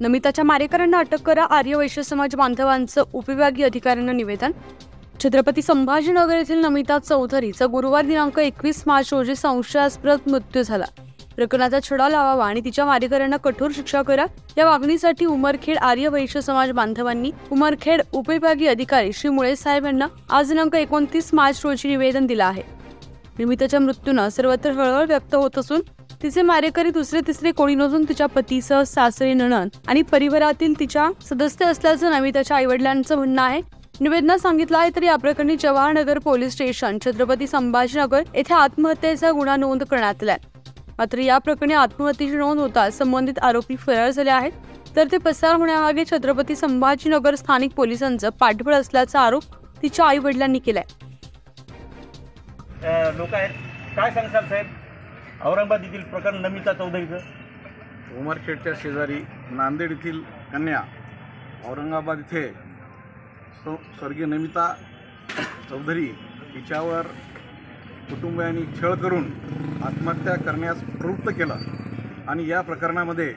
नमिताच्या मारेकऱ्यांना अटक करा, आर्य वैश्य समाज बांधवांचं उपविभागीय अधिकाऱ्यांना निवेदन। छत्रपती संभाजीनगर येथील नमिता चौधरीचा गुरुवार दिनांक 21 मार्च रोजी संशयास्पद मृत्यू झाला। प्रकरणाचा छडा लावावा आणि तिच्या मारेकऱ्यांना कठोर शिक्षा करा या मागणीसाठी उमरखेड आर्य वैश्य समाज बांधवांनी उमरखेड उपविभागीय अधिकारी श्री मुळे साहेब यांना आज दिनांक 29 मार्च रोजी निवेदन दिलं आहे। नमिताच्या मृत्यूनं सर्वत्र हळहळ व्यक्त होत असून तिचे मारेकरी दुसरे तिसरे कोणी नसून तिच्या पतीसह सासरे, नणंद आणि परिवारातील तिच्या सदस्य असल्याचं नमिताच्या आईवडिलांचं म्हणणं आहे। निवेदनात सांगितलं आहे तर या प्रकरणी जवाहरनगर पोलीस स्टेशन छत्रपती संभाजीनगर येथे आत्महत्येचा गुन्हा नोंद करण्यात आलाय। मात्र या प्रकरणी आत्महत्येची नोंद होता संबंधित आरोपी फरार झाले आहेत, तर ते पसार होण्यामागे छत्रपती संभाजीनगर स्थानिक पोलिसांचं पाठबळ असल्याचा आरोप तिच्या आई वडिलांनी केलाय। लोक आहेत काय सांगतात साहेब, औरंगाबाद येथील प्रकरण नमिता चौधरीचं? उमरखेडच्या शेजारी नांदेड येथील कन्या औरंगाबाद इथे स्वर्गीय नमिता चौधरी हिच्यावर कुटुंबियांनी छळ करून आत्महत्या करण्यास प्रवृत्त केलं आणि या प्रकरणामध्ये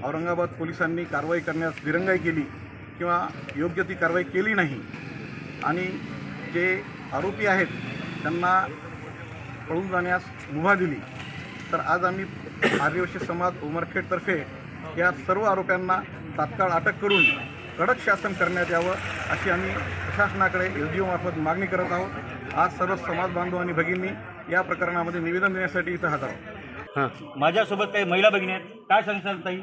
औरंगाबाद पोलिसांनी कारवाई करण्यास दिरंगाई केली किंवा योग्य ती कारवाई केली नाही आणि जे आरोपी आहेत त्यांना पळून जाण्यास मुभा दिली। तर आज आम्ही आर्य वैश्य समाज उमरखेडतर्फे या सर्व आरोप्यांना तात्काळ अटक करून कडक शासन करण्यात यावं अशी आम्ही प्रशासनाकडे SDO मार्फत मागणी करत आहोत। आज सर्व समाज बांधव आणि भगिनी या प्रकरणामध्ये निवेदन देण्यासाठी इथं हजर आहोत। माझ्यासोबत काही महिला भगिनी आहेत, काय सांगताल ताई?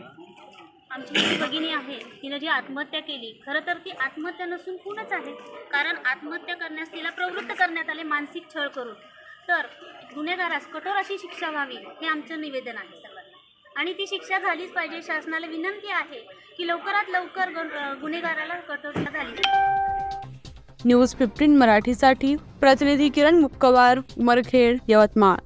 आमची जी भगिनी आहे तिने जी आत्महत्या केली, खरं तर ती आत्महत्या नसून खूनच आहे, कारण आत्महत्या करण्यास तिला प्रवृत्त करण्यात आले मानसिक छळ करून। तर गुन्हेगारास कठोर अशी शिक्षा व्हावी हे आमचं निवेदन आहे सर्वांना, आणि ती शिक्षा झालीच पाहिजे। शासनाला विनंती आहे की लवकरात लवकर गुन्हेगाराला कठोर शिक्षा झाली पाहिजे। न्यूज 15 मराठीसाठी प्रतिनिधी किरण मुक्कवार, उमरखेड, यवतमाळ।